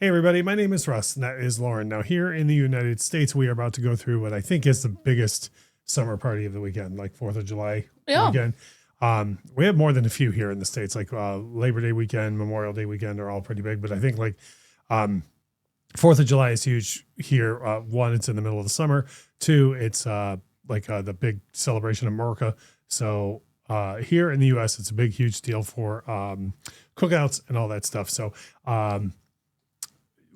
Hey everybody, my name is Russ and that is Lauren. Now here in the United States, we are about to go through what I think is the biggest summer party of the weekend, like 4th of July Yeah. weekend. We have more than a few here in the States, like Labor Day weekend, Memorial Day weekend are all pretty big, but I think like 4th of July is huge here. One, it's in the middle of the summer. Two, it's the big celebration of America. So here in the US, it's a big, huge deal for cookouts and all that stuff. So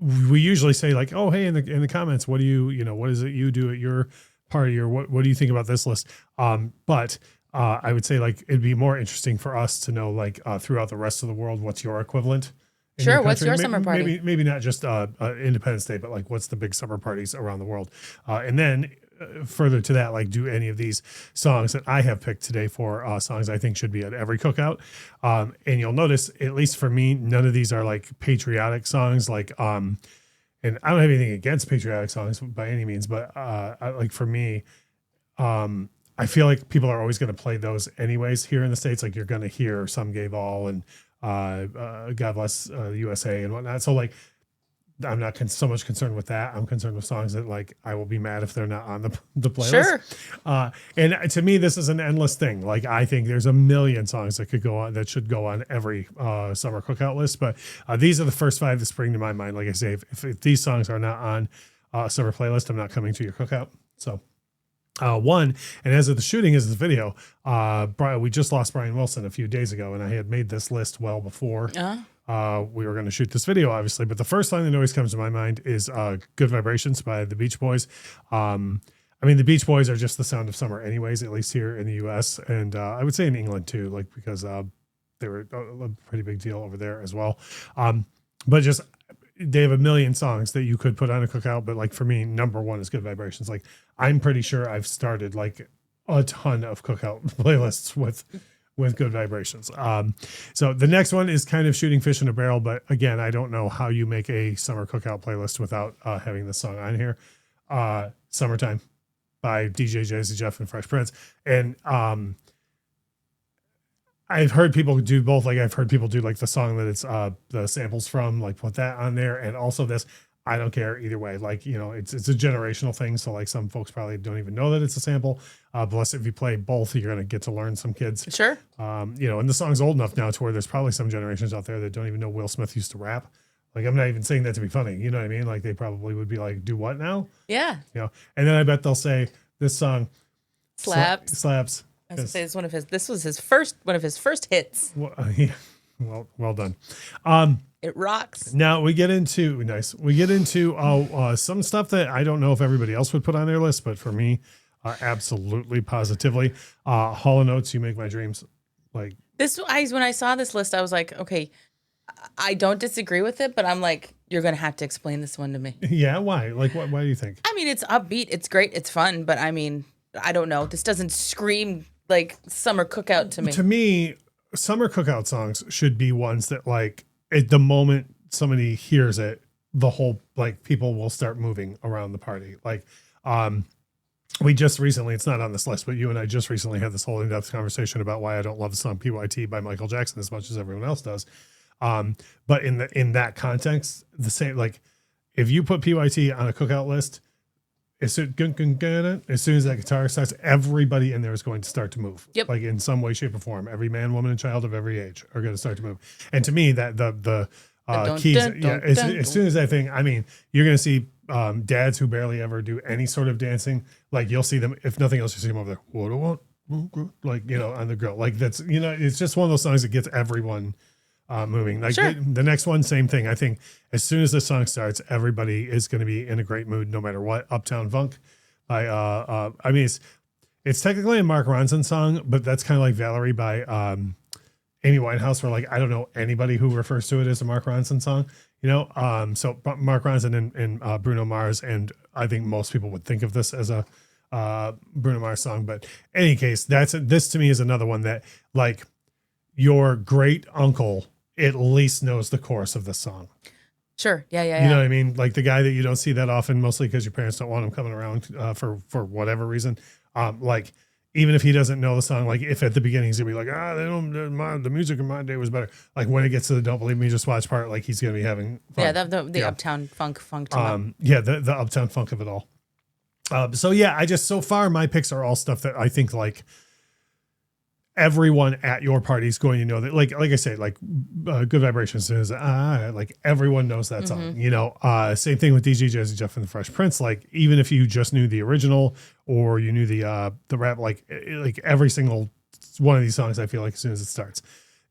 we usually say like, oh, hey, in the comments, what do what is it you do at your party, or what do you think about this list? But I would say like it'd be more interesting for us to know like throughout the rest of the world, what's your equivalent? Sure. What's your summer party? Maybe not just Independence Day, but like what's the big summer parties around the world? And then further to that, like do any of these songs that I have picked today for songs I think should be at every cookout. And you'll notice, at least for me, none of these are like patriotic songs. Like, and I don't have anything against patriotic songs by any means, but like for me, I feel like people are always going to play those anyways here in the States. Like you're going to hear Some Gave All and God Bless the USA and whatnot. So like, I'm not so much concerned with that. I'm concerned with songs that like I will be mad if they're not on the playlist. Sure. And to me, this is an endless thing. Like I think there's a million songs that could go on that should go on every summer cookout list. But these are the first five that spring to my mind. Like I say, if these songs are not on a summer playlist, I'm not coming to your cookout. So. One, and as of the shooting is this video, we just lost Brian Wilson a few days ago, and I had made this list well before we were going to shoot this video, obviously. But the first song that always comes to my mind is Good Vibrations by the Beach Boys. I mean, the Beach Boys are just the sound of summer anyways, at least here in the US. And I would say in England too, like because they were a pretty big deal over there as well. But just they have a million songs that you could put on a cookout, but like for me, number one is Good Vibrations. Like I'm pretty sure I've started like a ton of cookout playlists with Good Vibrations. So the next one is kind of Shooting Fish in a Barrel, but again, I don't know how you make a summer cookout playlist without having this song on here. Summertime by DJ Jazzy Jeff and Fresh Prince. And I've heard people do both. Like I've heard people do like the song that it's the samples from, like put that on there, and also this. I don't care either way. Like it's a generational thing. So like some folks probably don't even know that it's a sample. Plus, if you play both, you're gonna get to learn some kids. Sure. And the song's old enough now to where there's probably some generations out there that don't even know Will Smith used to rap. Like I'm not even saying that to be funny. You know what I mean? Like they probably would be like, "Do what now?" Yeah. And then I bet they'll say this song Slaps. slaps. I was gonna say this was his first one of his first hits. Well, yeah. Well done. It rocks. Now we get into some stuff that I don't know if everybody else would put on their list, but for me, absolutely positively, Hall & Oates, You Make My Dreams. Like When I saw this list, I was like, okay, I don't disagree with it, but I'm like, you're gonna have to explain this one to me. Yeah, why? Like, why do you think? I mean, it's upbeat, it's great, it's fun, but I mean, I don't know. This doesn't scream like summer cookout to me. To me, summer cookout songs should be ones that like at the moment somebody hears it, the whole like people will start moving around the party. Like we just recently, it's not on this list, but you and I just recently had this whole in-depth conversation about why I don't love the song PYT by Michael Jackson as much as everyone else does. But in that context, the same, like if you put PYT on a cookout list, as soon as that guitar starts, everybody in there is going to start to move. Yep. Like in some way, shape, or form. Every man, woman, and child of every age are going to start to move. And to me, that the keys, as soon as that thing, I mean, you're going to see dads who barely ever do any sort of dancing. Like you'll see them, if nothing else, you see them over there. What do I want? Like, on the grill. Like that's, it's just one of those songs that gets everyone moving. Like sure. the next one, same thing. I think as soon as the song starts, everybody is going to be in a great mood, no matter what. Uptown Funk by I mean it's technically a Mark Ronson song, but that's kind of like Valerie by Amy Winehouse, where like I don't know anybody who refers to it as a Mark Ronson song. So Mark Ronson and Bruno Mars, and I think most people would think of this as a Bruno Mars song. But in any case, this to me is another one that like your great uncle at least knows the chorus of the song. Sure. Yeah. You know what I mean? Like the guy that you don't see that often, mostly because your parents don't want him coming around for whatever reason. Like even if he doesn't know the song, like if at the beginning he's gonna be like, the music in my day was better. Like when it gets to the "Don't Believe Me, Just Watch" part, like he's gonna be having fun. Yeah, the Uptown Funk to him. Yeah, the Uptown Funk of it all. So yeah, so far my picks are all stuff that I think like everyone at your party is going to know that, like I say, like Good Vibrations is like everyone knows that song, you know. Same thing with DJ Jazzy Jeff and the Fresh Prince. Like even if you just knew the original or you knew the rap, like every single one of these songs, I feel like as soon as it starts.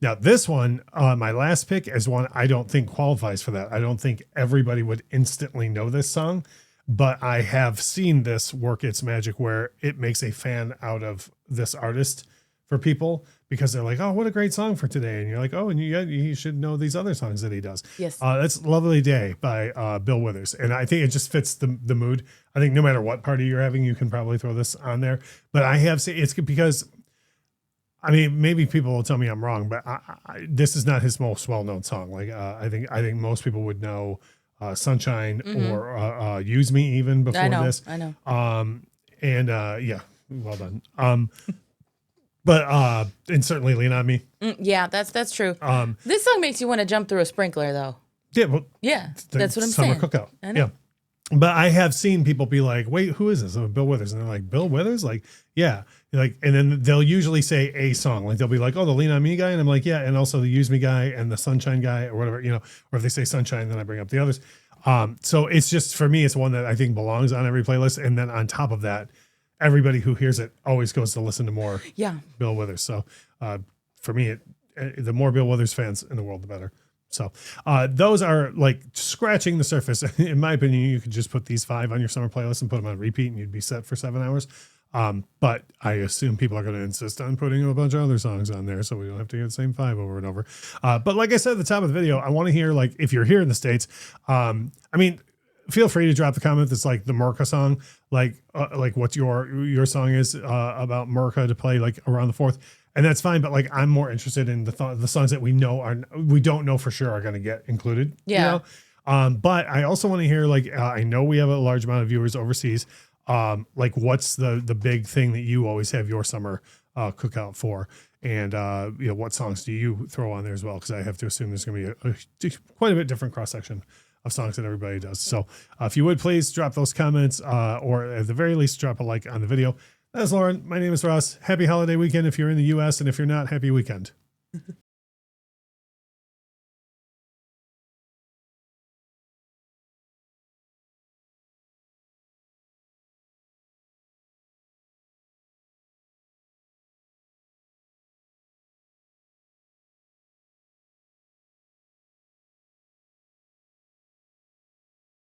Now this one, my last pick is one I don't think qualifies for that. I don't think everybody would instantly know this song, but I have seen this work its magic where it makes a fan out of this artist for people because they're like, oh, what a great song for today. And you're like, oh, and you should know these other songs that he does. Yes. That's Lovely Day by Bill Withers. And I think it just fits the mood. I think no matter what party you're having, you can probably throw this on there. But I have seen it's because, I mean, maybe people will tell me I'm wrong, but this is not his most well-known song. Like I think most people would know Sunshine or Use Me even before this. I know. Yeah, well done. But and certainly Lean on Me. Yeah, that's true. This song makes you want to jump through a sprinkler, though. Yeah, well, yeah, that's what I'm summer saying. Cookout. I know. Yeah, but I have seen people be like, "Wait, who is this?" Oh, Bill Withers, and they're like, "Bill Withers?" Like, yeah, like, and then they'll usually say a song. Like they'll be like, "Oh, the Lean on Me guy," and I'm like, "Yeah," and also the Use Me guy and the Sunshine guy or whatever, you know. Or if they say Sunshine, then I bring up the others. So it's just for me, it's one that I think belongs on every playlist, and then on top of that, everybody who hears it always goes to listen to more Bill Withers. So for me, the more Bill Withers fans in the world, the better. So those are like scratching the surface. In my opinion, you could just put these 5 on your summer playlist and put them on repeat and you'd be set for 7 hours. But I assume people are going to insist on putting a bunch of other songs on there so we don't have to hear the same 5 over and over. But like I said at the top of the video, I want to hear, like, if you're here in the States, I mean, feel free to drop the comment that's like the Merca song, like what your song is about Merca to play like around the 4th, and that's fine. But like I'm more interested in the songs that we don't know for sure are going to get included. Yeah. You know? But I also want to hear, like, I know we have a large amount of viewers overseas. Like what's the big thing that you always have your summer cookout for, and you know, what songs do you throw on there as well? Because I have to assume there's going to be quite a bit different cross section of songs that everybody does. So if you would please drop those comments, or at the very least drop a like on the video. That's Lauren. My name is Ross. Happy holiday weekend if you're in the US, and if you're not, happy weekend.